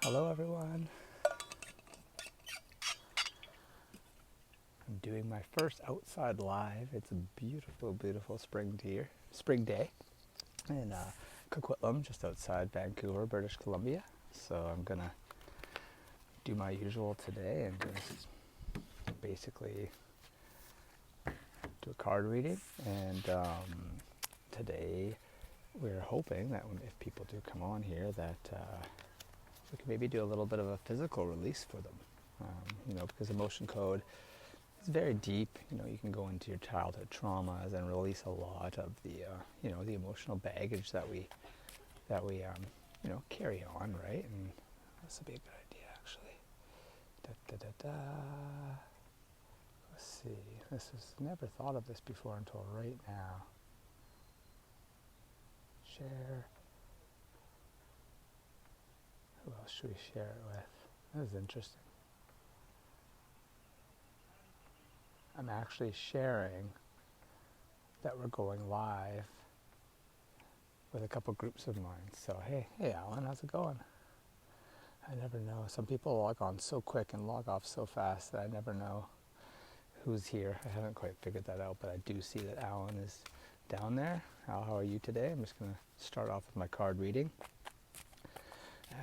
Hello everyone. I'm doing my first outside live. It's a beautiful, beautiful spring day in Coquitlam, just outside Vancouver, British Columbia. So I'm gonna do my usual today and just basically do a card reading. And today we're hoping that if people do come on here that we can maybe do a little bit of a physical release for them. Because emotion code is very deep. You can go into your childhood traumas and release a lot of the, the emotional baggage that we carry on, right? And this would be a good idea, actually. Let's see. Never thought of this before until right now. Share. Who else should we share it with? That is interesting. I'm actually sharing that we're going live with a couple groups of mine. So hey Alan, how's it going? I never know. Some people log on so quick and log off so fast that I never know who's here. I haven't quite figured that out, but I do see that Alan is down there. Al, how are you today? I'm just going to start off with my card reading.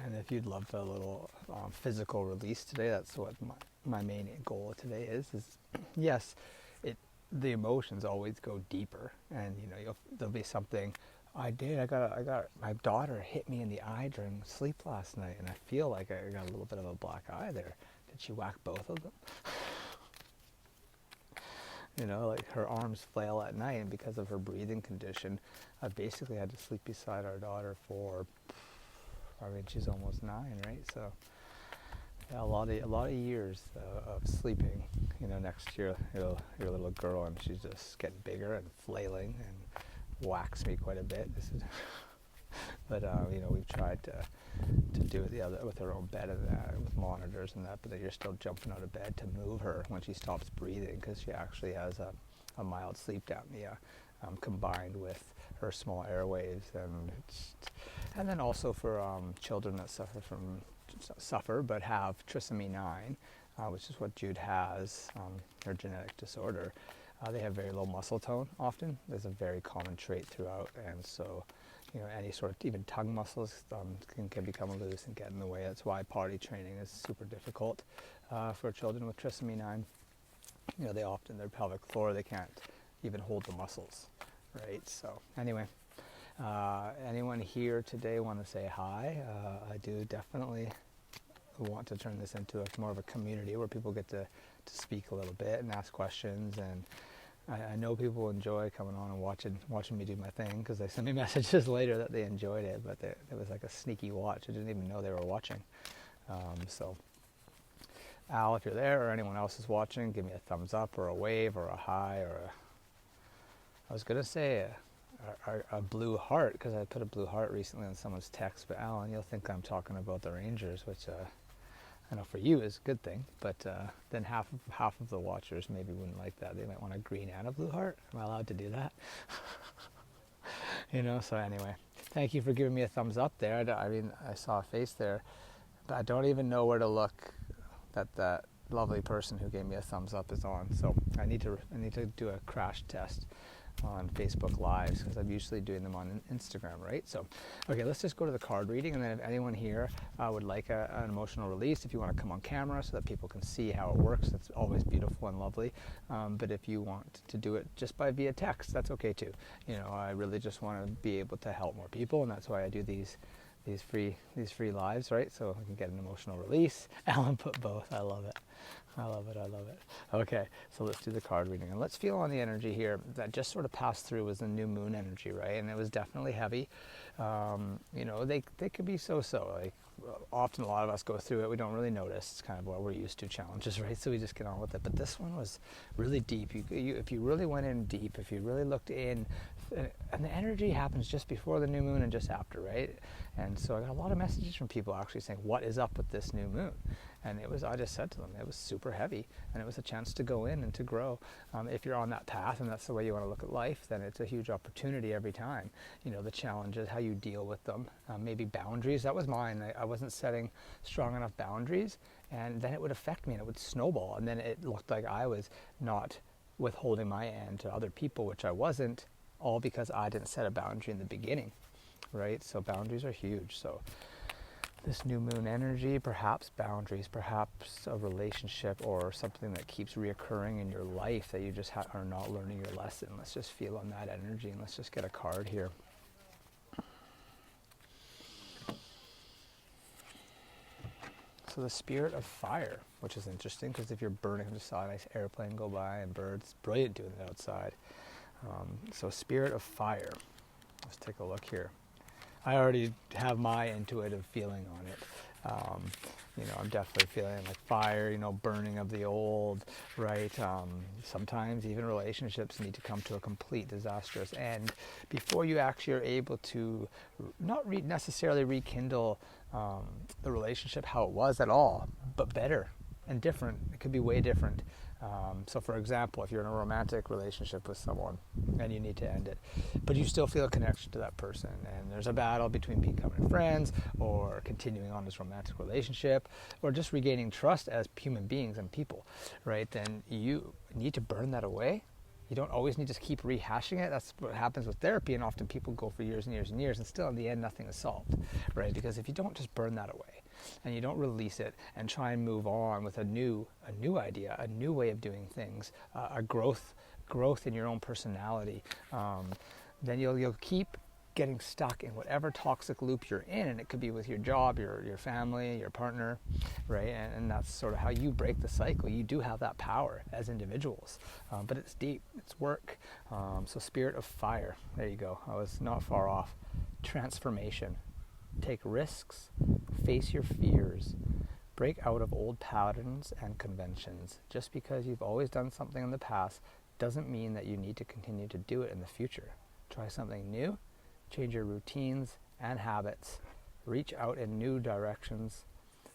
And if you'd love a little physical release today, that's what my main goal today is yes, the emotions always go deeper, and there'll be something I got my daughter hit me in the eye during sleep last night, and I feel like I got a little bit of a black eye there. Did she whack both of them? Like her arms flail at night, and because of her breathing condition, I basically had to sleep beside our daughter for, she's almost 9, right? So yeah, a lot of years of sleeping, next to your little girl, and she's just getting bigger and flailing and whacks me quite a bit. But we've tried to do it with her own bed and with monitors and that, but then you're still jumping out of bed to move her when she stops breathing, because she actually has a mild sleep apnea combined with her small airwaves, and then also for children that suffer but have trisomy 9, which is what Jude has, her genetic disorder. They have very low muscle tone often. There's a very common trait throughout, and so any sort of, even tongue muscles can become loose and get in the way. That's why potty training is super difficult for children with trisomy 9. They often, their pelvic floor, they can't even hold the muscles, right? So anyway, anyone here today want to say hi? I do definitely want to turn this into more of a community where people get to speak a little bit and ask questions, and I know people enjoy coming on and watching me do my thing, because they send me messages later that they enjoyed it, but it was like a sneaky watch. I didn't even know they were watching. So Al, if you're there or anyone else is watching, give me a thumbs up or a wave or a hi or I was going to say a blue heart, because I put a blue heart recently on someone's text, but Alan, you'll think I'm talking about the Rangers, which I know for you is a good thing, but then half of the watchers maybe wouldn't like that. They might want a green and a blue heart. Am I allowed to do that? So anyway, thank you for giving me a thumbs up there. I saw a face there, but I don't even know where to look that lovely person who gave me a thumbs up is on. So I need to do a crash test on Facebook Lives, because I'm usually doing them on Instagram, right? So, okay, let's just go to the card reading, and then if anyone here would like an emotional release, if you want to come on camera so that people can see how it works, that's always beautiful and lovely. But if you want to do it just via text, that's okay too. I really just want to be able to help more people, and that's why I do these free lives, right? So I can get an emotional release. Alan put both. I love it. Okay, so let's do the card reading, and let's feel on the energy here that just sort of passed through was the new moon energy, right? And it was definitely heavy. They could be so. Like often a lot of us go through it, we don't really notice. It's kind of what we're used to, challenges, right? So we just get on with it. But this one was really deep. If you really went in deep, if you really looked in, and the energy happens just before the new moon and just after, right? And so I got a lot of messages from people actually saying, what is up with this new moon? And I just said to them, it was super heavy, and it was a chance to go in and to grow. If you're on that path and that's the way you want to look at life, then it's a huge opportunity every time. The challenge is how you deal with them. Maybe boundaries, that was mine. I wasn't setting strong enough boundaries, and then it would affect me and it would snowball, and then it looked like I was not withholding my end to other people, which I wasn't, all because I didn't set a boundary in the beginning, right? So boundaries are huge. So this new moon energy, perhaps boundaries, perhaps a relationship or something that keeps reoccurring in your life that you just are not learning your lesson. Let's just feel on that energy, and let's just get a card here. So the spirit of fire, which is interesting because if you're burning, I just saw a nice airplane go by and birds, brilliant doing it outside. So spirit of fire. Let's take a look here. I already have my intuitive feeling on it. I'm definitely feeling like fire, burning of the old, right? Sometimes even relationships need to come to a complete disastrous end before you actually are able to not necessarily rekindle the relationship how it was at all, but better and different. It could be way different. So for example, if you're in a romantic relationship with someone and you need to end it, but you still feel a connection to that person, and there's a battle between becoming friends or continuing on this romantic relationship or just regaining trust as human beings and people, right? Then you need to burn that away. You don't always need to keep rehashing it. That's what happens with therapy, and often people go for years and years and years, and still in the end nothing is solved, right? Because if you don't just burn that away, and you don't release it and try and move on with a new idea, a new way of doing things, a growth in your own personality, then you'll keep getting stuck in whatever toxic loop you're in, and it could be with your job, your family, your partner, right? And that's sort of how you break the cycle. You do have that power as individuals, but it's deep, it's work. So spirit of fire, there you go. I was not far off. Transformation. Take risks, face your fears, break out of old patterns and conventions. Just because you've always done something in the past doesn't mean that you need to continue to do it in the future. Try something new, change your routines and habits, reach out in new directions.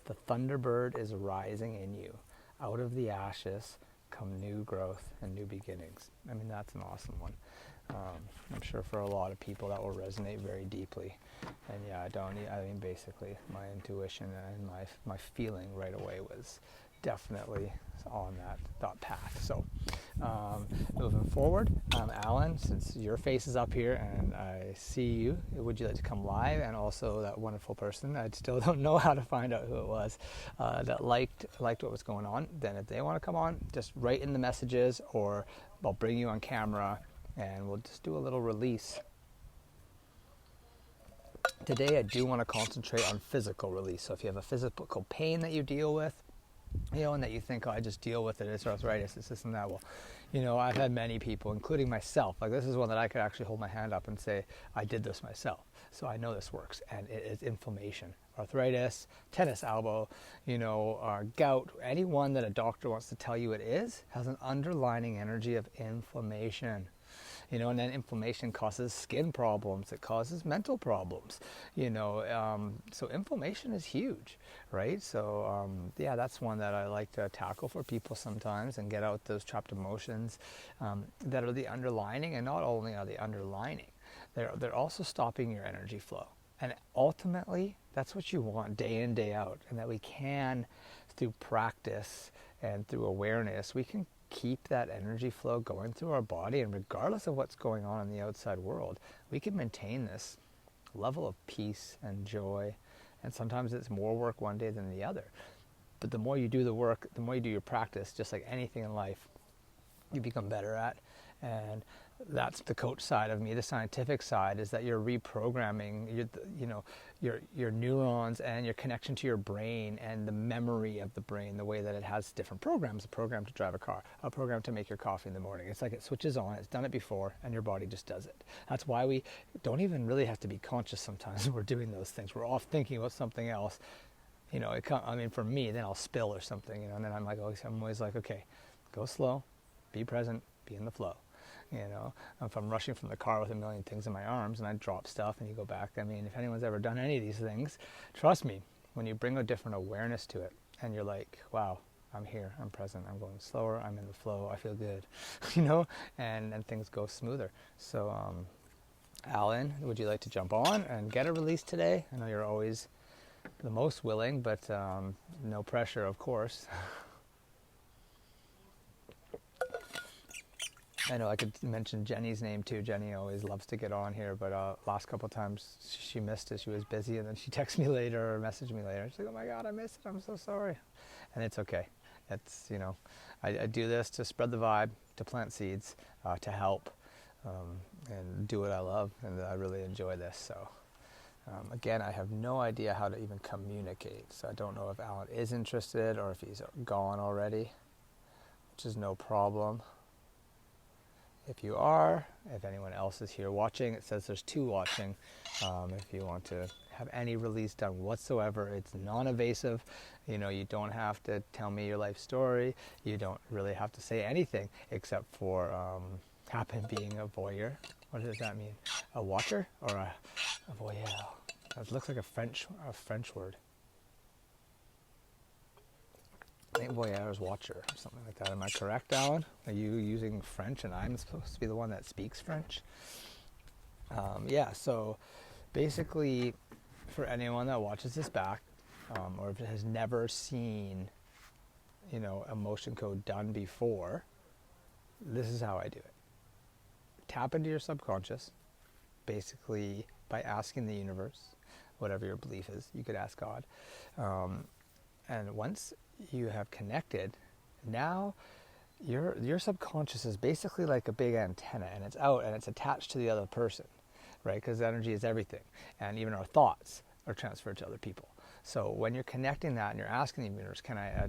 The Thunderbird is rising in you. Out of the ashes come new growth and new beginnings. I mean, that's an awesome one. I'm sure for a lot of people that will resonate very deeply. And yeah, basically my intuition and my feeling right away was definitely on that path. So moving forward, Alan, since your face is up here and I see you, would you like to come live? And also that wonderful person, I still don't know how to find out who it was, that liked what was going on. Then if they want to come on, just write in the messages, or I'll bring you on camera and we'll just do a little release. Today I do want to concentrate on physical release. So if you have a physical pain that you deal with, and that you think, I just deal with it, it's arthritis, it's this and that. Well, I've had many people, including myself, like this is one that I could actually hold my hand up and say, I did this myself. So I know this works, and it is inflammation. Arthritis, tennis elbow, gout, any one that a doctor wants to tell you it is, has an underlining energy of inflammation. And then inflammation causes skin problems. It causes mental problems. So inflammation is huge, right? So that's one that I like to tackle for people sometimes and get out those trapped emotions that are the underlining. And not only are they underlining, they're also stopping your energy flow. And ultimately, that's what you want day in, day out. And that we can, through practice and through awareness, we can keep that energy flow going through our body, and regardless of what's going on in the outside world, we can maintain this level of peace and joy. And sometimes it's more work one day than the other, but the more you do the work, the more you do your practice, just like anything in life, you become better at. And that's the coach side of me. The scientific side is that you're reprogramming your neurons and your connection to your brain and the memory of the brain, the way that it has different programs, a program to drive a car, a program to make your coffee in the morning. It's like it switches on, it's done it before, and your body just does it. That's why we don't even really have to be conscious sometimes when we're doing those things. We're off thinking about something else. For me, then I'll spill or something, and then I'm always like, okay, go slow, be present, be in the flow. If I'm rushing from the car with a million things in my arms and I drop stuff and you go back, if anyone's ever done any of these things, trust me, when you bring a different awareness to it and you're like, wow, I'm here, I'm present, I'm going slower, I'm in the flow, I feel good, and things go smoother. So, Alan, would you like to jump on and get a release today? I know you're always the most willing, but no pressure, of course. I know I could mention Jenny's name too. Jenny always loves to get on here, but last couple of times she missed it. She was busy, and then she texted me later or messaged me later. She's like, "Oh my God, I missed it. I'm so sorry." And it's okay. It's, I do this to spread the vibe, to plant seeds, to help, and do what I love, and I really enjoy this. So again, I have no idea how to even communicate. So I don't know if Alan is interested or if he's gone already, which is no problem. If you are, if anyone else is here watching, it says there's 2 watching. If you want to have any release done whatsoever, it's non-evasive. You don't have to tell me your life story. You don't really have to say anything except for happen being a voyeur. What does that mean? A watcher or a voyeur? It looks like a French word. I think voyeur is watcher or something like that. Am I correct, Alan? Are you using French and I'm supposed to be the one that speaks French? Yeah, so basically for anyone that watches this back or if it has never seen, a motion code done before, this is how I do it. Tap into your subconscious, basically by asking the universe, whatever your belief is. You could ask God. And once you have connected, now your subconscious is basically like a big antenna, and it's out and it's attached to the other person, right? Because energy is everything, and even our thoughts are transferred to other people. So when you're connecting that and you're asking the universe, can I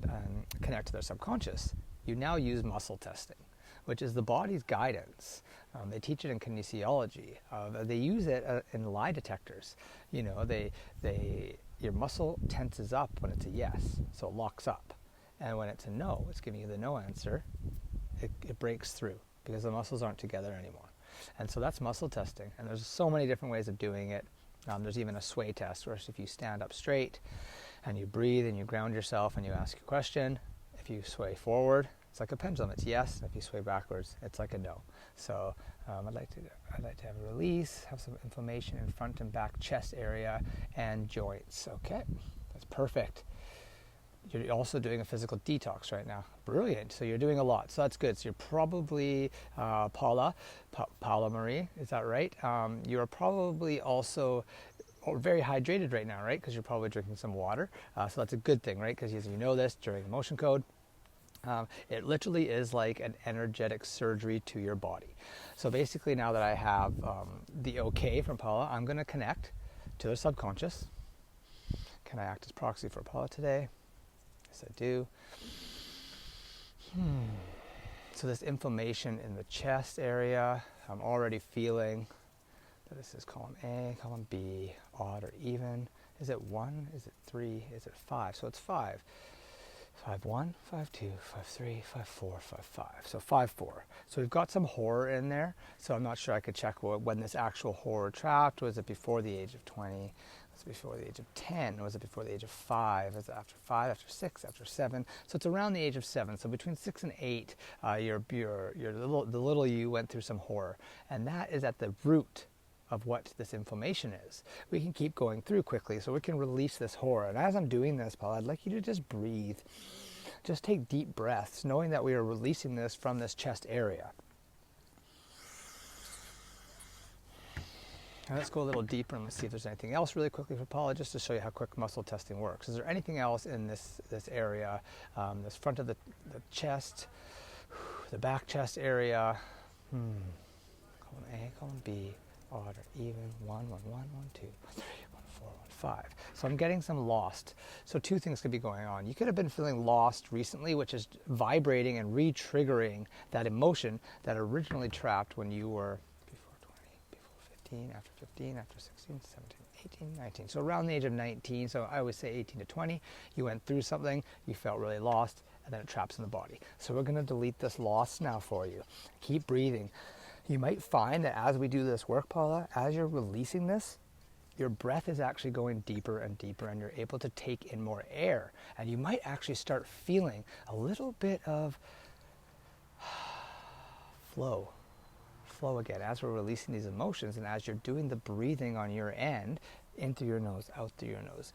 connect to their subconscious, you now use muscle testing, which is the body's guidance. They teach it in kinesiology. They use it in lie detectors. Your muscle tenses up when it's a yes, so it locks up. And when it's a no, it's giving you the no answer, it breaks through because the muscles aren't together anymore. And so that's muscle testing. And there's so many different ways of doing it. There's even a sway test, where if you stand up straight and you breathe and you ground yourself and you ask a question, if you sway forward, it's like a pendulum. It's yes. If you sway backwards, it's like a no. So I'd like to have a release, have some inflammation in front and back chest area and joints. Okay, that's perfect. You're also doing a physical detox right now. Brilliant. So you're doing a lot. So that's good. So you're probably Paula Marie. Is that right? You're probably also very hydrated right now, right? Because you're probably drinking some water. So that's a good thing, right? Because as you know this during the motion code, it literally is like an energetic surgery to your body. So basically, now that I have the okay from Paula, I'm going to connect to the subconscious. Can I act as proxy for Paula today? Yes, I do. So this inflammation in the chest area, I'm already feeling that this is column A, column B, odd or even. Is it 1? Is it 3? Is it 5? So it's 5. 5-1, 5-2, 5-3, 5-4, 5-5. So 5-4. So we've got some horror in there. So I'm not sure I could check when this actual horror trapped. Was it before the age of 20? Was it before the age of 10? Was it before the age of 5? Was it after 5, after 6, after 7? So it's around the age of 7. So between 6 and 8, the little you went through some horror. And that is at the root of what this inflammation is. We can keep going through quickly so we can release this horror. And as I'm doing this, Paul, I'd like you to just breathe. Just take deep breaths, knowing that we are releasing this from this chest area. And let's go a little deeper and let's see if there's anything else really quickly for Paula, just to show you how quick muscle testing works. Is there anything else in this area, this front of the chest, the back chest area? Column A, column B, odd or even, 1, 1, 1, 1, 2, 3, 1, 4, 1, 5. So I'm getting some lost. So 2 things could be going on. You could have been feeling lost recently, which is vibrating and re-triggering that emotion that originally trapped when you were before 20, before 15, after 15, after 16, 17, 18, 19. So around the age of 19, so I always say 18 to 20, you went through something, you felt really lost, and then it traps in the body. So we're going to delete this loss now for you. Keep breathing. You might find that as we do this work, Paula, as you're releasing this, your breath is actually going deeper and deeper, and you're able to take in more air. And you might actually start feeling a little bit of flow again as we're releasing these emotions, and as you're doing the breathing on your end, in through your nose, out through your nose.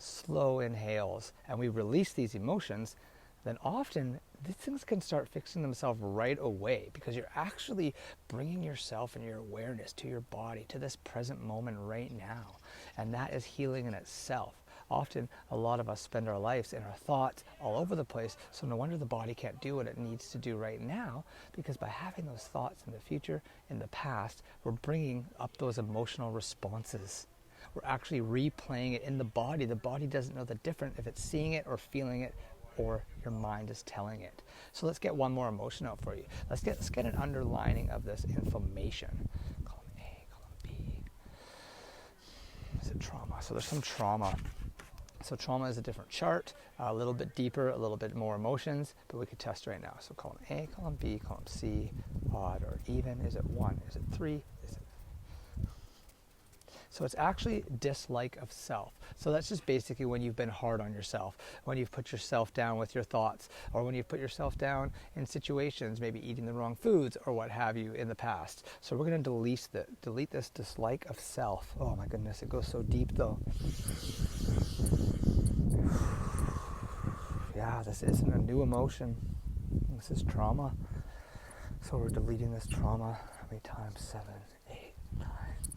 slow inhales, and we release these emotions, then often these things can start fixing themselves right away, because you're actually bringing yourself and your awareness to your body, to this present moment right now. And that is healing in itself. Often, a lot of us spend our lives in our thoughts all over the place, so no wonder the body can't do what it needs to do right now, because by having those thoughts in the future, in the past, we're bringing up those emotional responses. We're actually replaying it in the body. The body doesn't know the difference if it's seeing it or feeling it, or your mind is telling it. So let's get one more emotion out for you. Let's get an underlining of this inflammation. Column A, column B. Is it trauma? So there's some trauma. So trauma is a different chart, a little bit deeper, a little bit more emotions, but we could test right now. So column A, column B, column C, odd or even. Is it 1? Is it 3? Is it... So it's actually dislike of self. So that's just basically when you've been hard on yourself, when you've put yourself down with your thoughts, or when you've put yourself down in situations, maybe eating the wrong foods or what have you in the past. So we're going to delete this dislike of self. Oh my goodness, it goes so deep though. Yeah, this isn't a new emotion. This is trauma. So we're deleting this trauma. How many times? 7, 8, 9,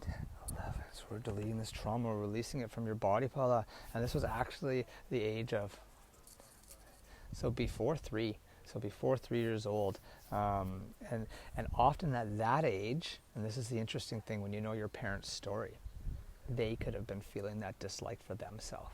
10, 11. So we're deleting this trauma. We're releasing it from your body, Paula. And this was actually the age of, so before 3. So before 3 years old. And often at that age, and this is the interesting thing when you know your parents' story, they could have been feeling that dislike for themselves.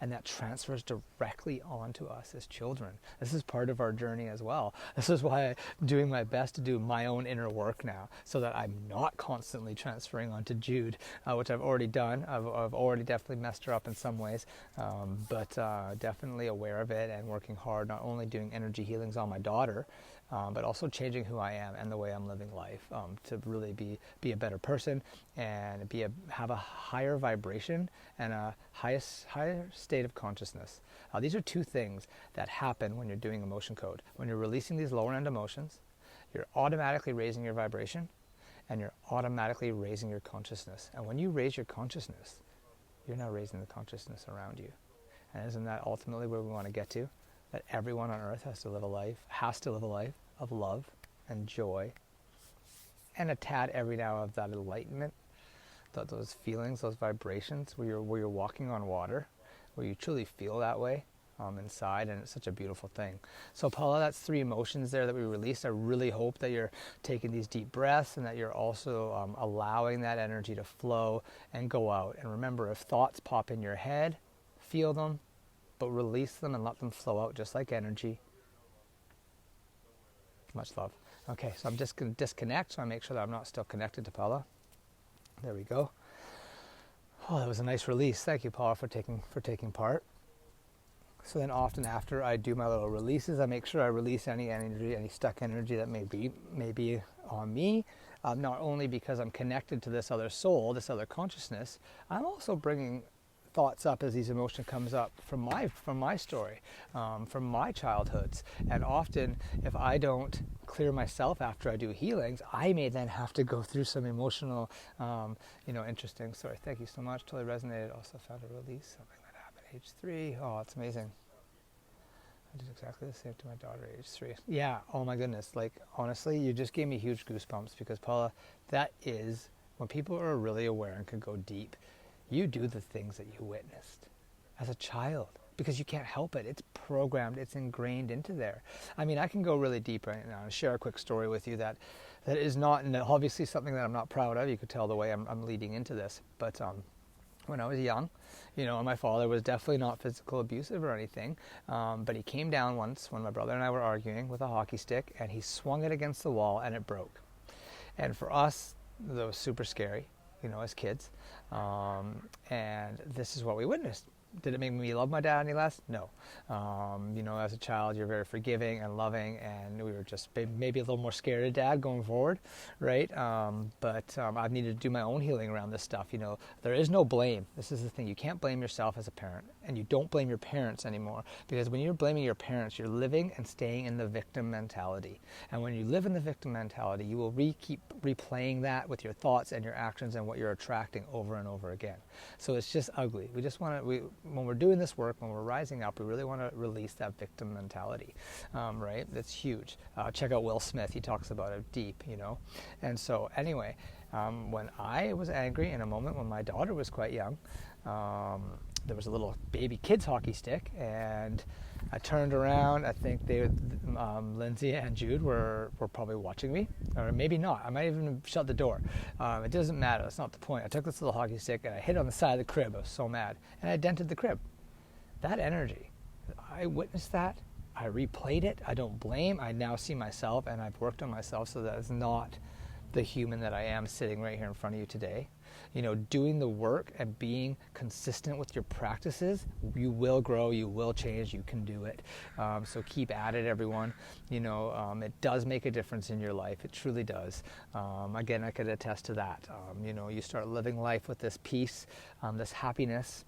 And that transfers directly onto us as children. This is part of our journey as well. This is why I'm doing my best to do my own inner work now, so that I'm not constantly transferring onto Jude, which I've already done. I've already definitely messed her up in some ways, but definitely aware of it and working hard, not only doing energy healings on my daughter, but also changing who I am and the way I'm living life, to really be a better person and have a higher vibration and a higher state of consciousness. These are two things that happen when you're doing emotion code. When you're releasing these lower end emotions, you're automatically raising your vibration and you're automatically raising your consciousness. And when you raise your consciousness, you're now raising the consciousness around you. And isn't that ultimately where we want to get to? That everyone on earth has to live a life of love and joy, and a tad every now of that enlightenment, those feelings, those vibrations, where you're walking on water, where you truly feel that way inside, and it's such a beautiful thing. So Paula, that's 3 emotions there that we released. I really hope that you're taking these deep breaths and that you're also allowing that energy to flow and go out. And remember, if thoughts pop in your head, feel them, but release them and let them flow out just like energy. Much love. Okay, so I'm just going to disconnect so I make sure that I'm not still connected to Paula. There we go. Oh, that was a nice release. Thank you, Paula, for taking part. So then often after I do my little releases, I make sure I release any energy, any stuck energy that may be on me. Not only because I'm connected to this other soul, this other consciousness, I'm also bringing thoughts up as these emotions comes up from my story, from my childhoods. And often, if I don't clear myself after I do healings, I may then have to go through some emotional, interesting story. Thank you so much. Totally resonated. Also found a release. Something that happened at age 3. Oh, it's amazing. I did exactly the same to my daughter at age 3. Yeah. Oh my goodness. Like, honestly, you just gave me huge goosebumps, because Paula, that is when people are really aware and can go deep. You do the things that you witnessed as a child, because you can't help it. It's programmed, it's ingrained into there. I mean, I can go really deep right now and share a quick story with you that is not, obviously something that I'm not proud of. You could tell the way I'm leading into this. But when I was young, my father was definitely not physical abusive or anything, but he came down once when my brother and I were arguing with a hockey stick, and he swung it against the wall and it broke. And for us, that was super scary, as kids. And this is what we witnessed. Did it make me love my dad any less? No. As a child, you're very forgiving and loving, and we were just maybe a little more scared of dad going forward, right? But I've needed to do my own healing around this stuff. There is no blame. This is the thing. You can't blame yourself as a parent. and you don't blame your parents anymore. Because when you're blaming your parents, you're living and staying in the victim mentality. And when you live in the victim mentality, you will keep replaying that with your thoughts and your actions and what you're attracting over and over again. So it's just ugly. We just want to, when we're doing this work, when we're rising up, we really want to release that victim mentality, right? That's huge. Check out Will Smith. He talks about it deep, you know. And so anyway, when I was angry in a moment when my daughter was quite young, there was a little baby kids hockey stick, and I turned around. I think Lindsay and Jude were probably watching me, or maybe not. I might even shut the door. It doesn't matter. That's not the point. I took this little hockey stick and I hit it on the side of the crib. I was so mad, and I dented the crib. That energy, I witnessed that. I replayed it. I don't blame. I now see myself, and I've worked on myself so that it's not the human that I am sitting right here in front of you today. You know, doing the work and being consistent with your practices, you will grow, you will change, you can do it. So keep at it, everyone. You know, it does make a difference in your life. It truly does. Again, I could attest to that. You know, you start living life with this peace, this happiness.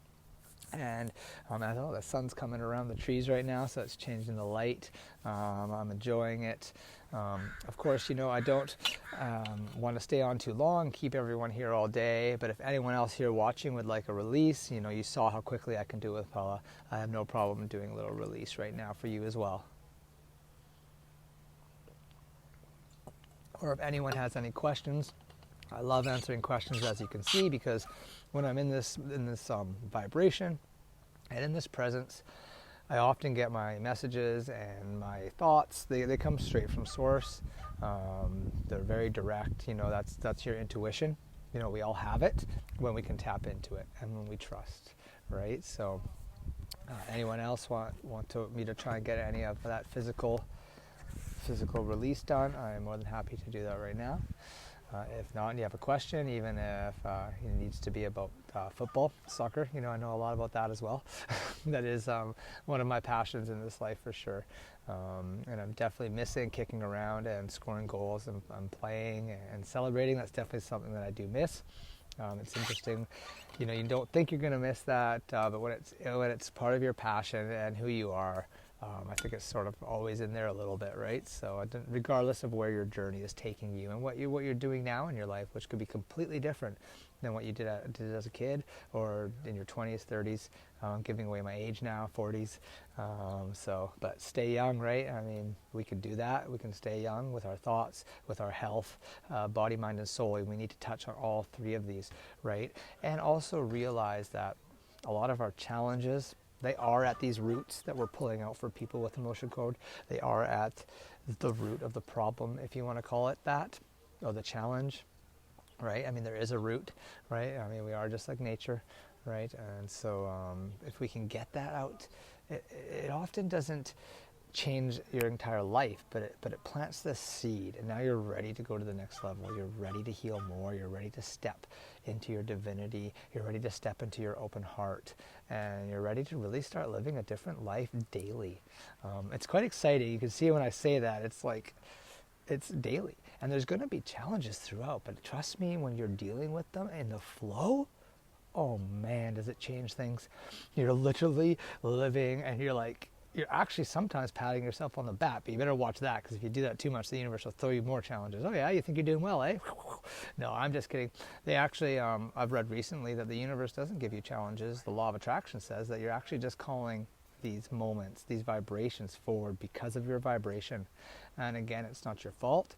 And the sun's coming around the trees right now, so it's changing the light. I'm enjoying it. Of course, you know, I don't want to stay on too long, keep everyone here all day, but if anyone else here watching would like a release, you know, you saw how quickly I can do it with Paula. I have no problem doing a little release right now for you as well. Or if anyone has any questions, I love answering questions, as you can see, because when I'm in this vibration and in this presence, I often get my messages and my thoughts. They come straight from source. They're very direct. You know, that's your intuition. You know, we all have it when we can tap into it and when we trust, right? So, anyone else want me to try and get any of that physical release done? I'm more than happy to do that right now. If not, and you have a question, even if it needs to be about football, soccer, you know, I know a lot about that as well. That is one of my passions in this life for sure. And I'm definitely missing kicking around and scoring goals and playing and celebrating. That's definitely something that I do miss. It's interesting, you know, you don't think you're going to miss that, but when it's part of your passion and who you are, I think it's sort of always in there a little bit, right? So regardless of where your journey is taking you and what you're doing now in your life, which could be completely different than what you did as a kid or in your 20s, 30s, giving away my age now, 40s. But stay young, right? I mean, we can do that. We can stay young with our thoughts, with our health, body, mind, and soul. And we need to touch on all three of these, right? And also realize that a lot of our challenges, they are at these roots that we're pulling out for people with emotion code. They are at the root of the problem, if you want to call it that, or the challenge, right? I mean, there is a root, right? I mean, we are just like nature, right? And so if we can get that out, it often doesn't change your entire life, but it plants this seed, and now you're ready to go to the next level. You're ready to heal more. You're ready to step into your divinity. You're ready to step into your open heart, and you're ready to really start living a different life daily. It's quite exciting. You can see when I say that, it's like it's daily, and there's going to be challenges throughout, but trust me, when you're dealing with them in the flow, oh man, does it change things. You're literally living, and you're actually sometimes patting yourself on the back, but you better watch that, because if you do that too much, the universe will throw you more challenges. Oh yeah, you think you're doing well, eh? No, I'm just kidding. They actually, I've read recently that the universe doesn't give you challenges. The law of attraction says that you're actually just calling these moments, these vibrations forward because of your vibration. And again, it's not your fault.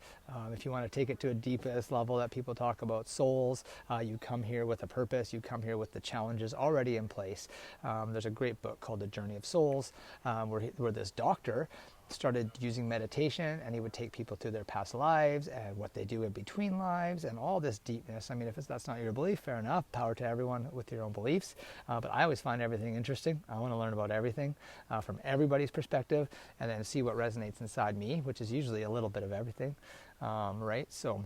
If you want to take it to a deepest level that people talk about, souls, you come here with a purpose. You come here with the challenges already in place. There's a great book called The Journey of Souls, where this doctor started using meditation, and he would take people through their past lives and what they do in between lives and all this deepness. I mean, if that's not your belief, fair enough. Power to everyone with your own beliefs. But I always find everything interesting. I want to learn about everything from everybody's perspective, and then see what resonates inside me, which is usually a little bit of everything, right? So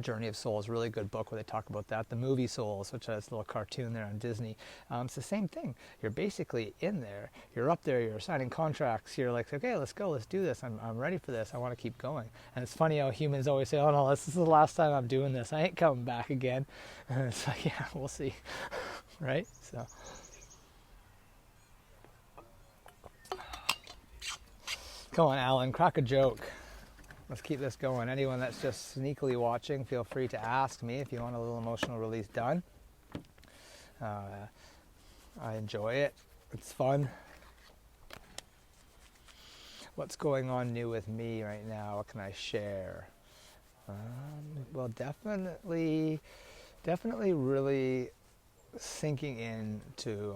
Journey of Souls, really good book where they talk about that. The movie Souls, which has a little cartoon there on Disney, it's the same thing. You're basically in there, you're up there, you're signing contracts, you're like, okay, let's go, let's do this, I'm ready for this, I want to keep going. And it's funny how humans always say, oh no, this is the last time I'm doing this, I ain't coming back again. And it's like, yeah, we'll see. Right? So Come on, Alan, crack a joke. Let's keep this going. Anyone that's just sneakily watching, feel free to ask me if you want a little emotional release done. I enjoy it. It's fun. What's going on new with me right now? What can I share? Well, definitely really sinking into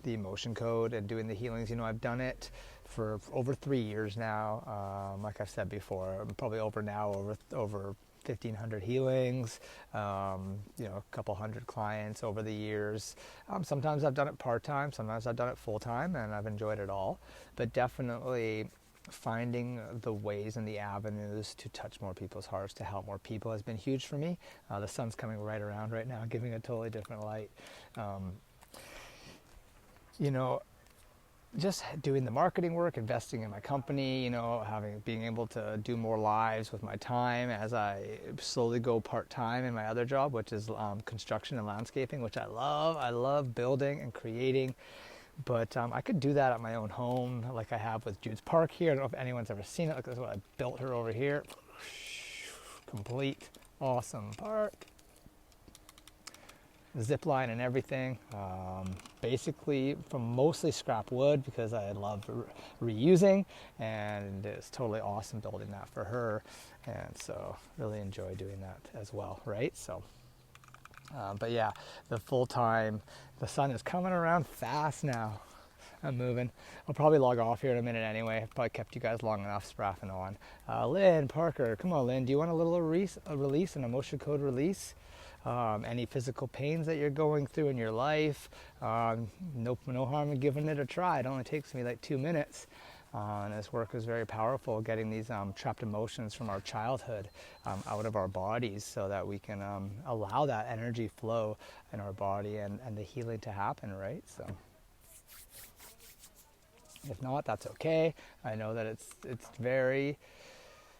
the emotion code and doing the healings. I've done it for over 3 years now. Like I've said before, I'm probably over 1,500 healings, a couple hundred clients over the years. Sometimes I've done it part-time, sometimes I've done it full-time, and I've enjoyed it all. But definitely finding the ways and the avenues to touch more people's hearts, to help more people has been huge for me. The sun's coming right around right now, giving a totally different light. Just doing the marketing work, investing in my company, being able to do more lives with my time as I slowly go part-time in my other job, which is construction and landscaping, which I love. I love building and creating. But I could do that at my own home, like I have with Jude's Park here. I don't know if anyone's ever seen it. Look, that's what I built her over here. Complete, awesome park. Zip line and everything. Basically from mostly scrap wood because I love reusing, and it's totally awesome building that for her. And so really enjoy doing that as well, right? So. But yeah, the the sun is coming around fast now. I'm moving. I'll probably log off here in a minute anyway. I've probably kept you guys long enough spraffing on. Lynn, Parker, come on, Lynn. Do you want a little release, an emotion code release? Any physical pains that you're going through in your life? No harm in giving it a try. It only takes me like 2 minutes. And this work is very powerful, getting these trapped emotions from our childhood out of our bodies so that we can allow that energy flow in our body and the healing to happen, right? So if not, that's okay. I know that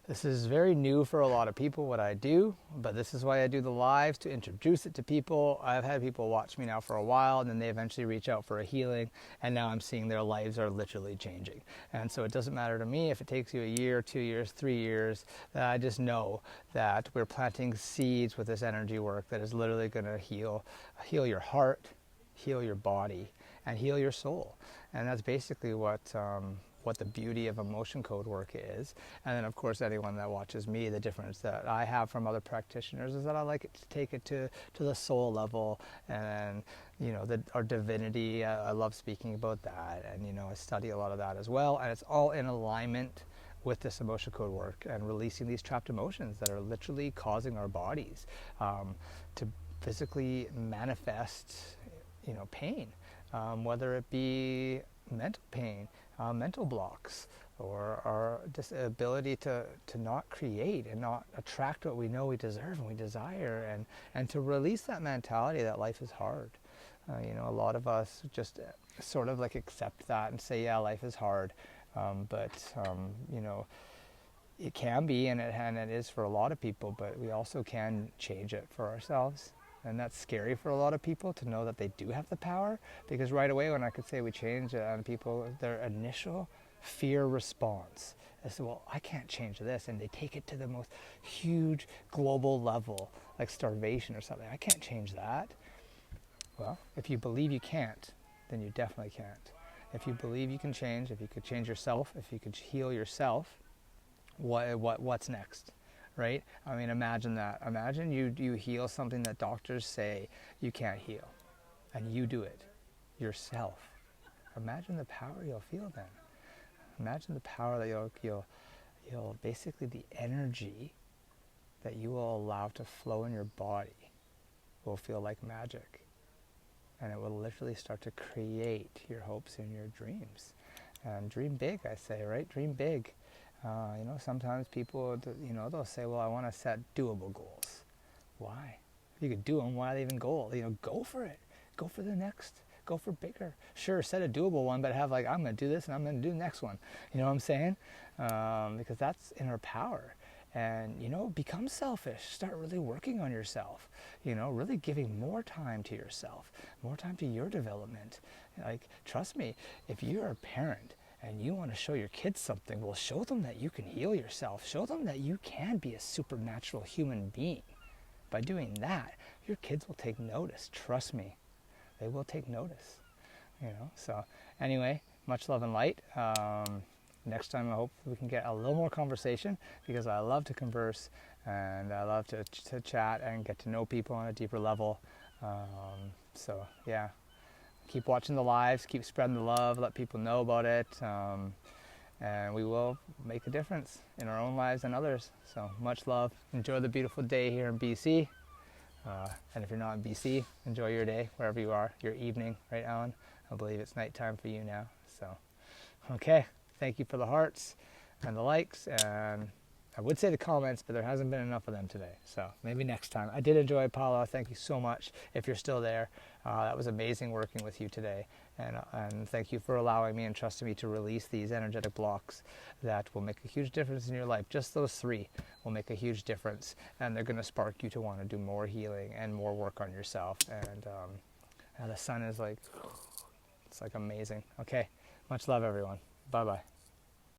this is very new for a lot of people, what I do, but this is why I do the lives, to introduce it to people. I've had people watch me now for a while, and then they eventually reach out for a healing, and now I'm seeing their lives are literally changing. And so it doesn't matter to me if it takes you a year, 2 years, 3 years. I just know that we're planting seeds with this energy work that is literally going to heal your heart, heal your body, and heal your soul. And that's basically what the beauty of emotion code work is. And then of course anyone that watches me, the difference that I have from other practitioners is that I like it to take it to the soul level, and our divinity. I love speaking about that, and I study a lot of that as well, and it's all in alignment with this emotion code work and releasing these trapped emotions that are literally causing our bodies to physically manifest pain, whether it be mental pain, mental blocks, or our ability to not create and not attract what we know we deserve and we desire, and to release that mentality that life is hard. A lot of us just sort of like accept that and say, yeah, life is hard, but it can be, and it is for a lot of people, but we also can change it for ourselves. And that's scary for a lot of people to know that they do have the power, because right away when I could say we change it on people, their initial fear response is, well, I can't change this, and they take it to the most huge global level, like starvation or something. I can't change that. Well, if you believe you can't, then you definitely can't. If you believe you can change, if you could change yourself, if you could heal yourself, what's next? Right? I mean, imagine that. Imagine you heal something that doctors say you can't heal, and you do it yourself. Imagine the power you'll feel then. Imagine the power that you'll basically, the energy that you will allow to flow in your body will feel like magic, and it will literally start to create your hopes and your dreams. And dream big, I say, right? Dream big. Sometimes people, they'll say, well, I want to set doable goals. Why? If you could do them, why are they even goals? Go for it. Go for the next. Go for bigger. Sure, set a doable one, but have I'm going to do this and I'm going to do the next one. You know what I'm saying? Because that's in our power. And, become selfish. Start really working on yourself. Really giving more time to yourself, more time to your development. Trust me, if you're a parent and you want to show your kids something, well, show them that you can heal yourself. Show them that you can be a supernatural human being. By doing that, your kids will take notice. Trust me, they will take notice. So anyway, much love and light. Next time I hope we can get a little more conversation, because I love to converse and I love to chat and get to know people on a deeper level. So yeah, keep watching the lives, keep spreading the love, let people know about it, and we will make a difference in our own lives and others. So much love. Enjoy the beautiful day here in BC. And if you're not in BC, enjoy your day wherever you are, your evening, right, Alan? I believe it's nighttime for you now. So, okay. Thank you for the hearts and the likes, and I would say the comments, but there hasn't been enough of them today. So maybe next time. I did enjoy, Paula. Thank you so much. If you're still there, that was amazing working with you today. And thank you for allowing me and trusting me to release these energetic blocks that will make a huge difference in your life. Just those 3 will make a huge difference, and they're going to spark you to want to do more healing and more work on yourself. And the sun is like, it's like amazing. Okay. Much love, everyone. Bye-bye.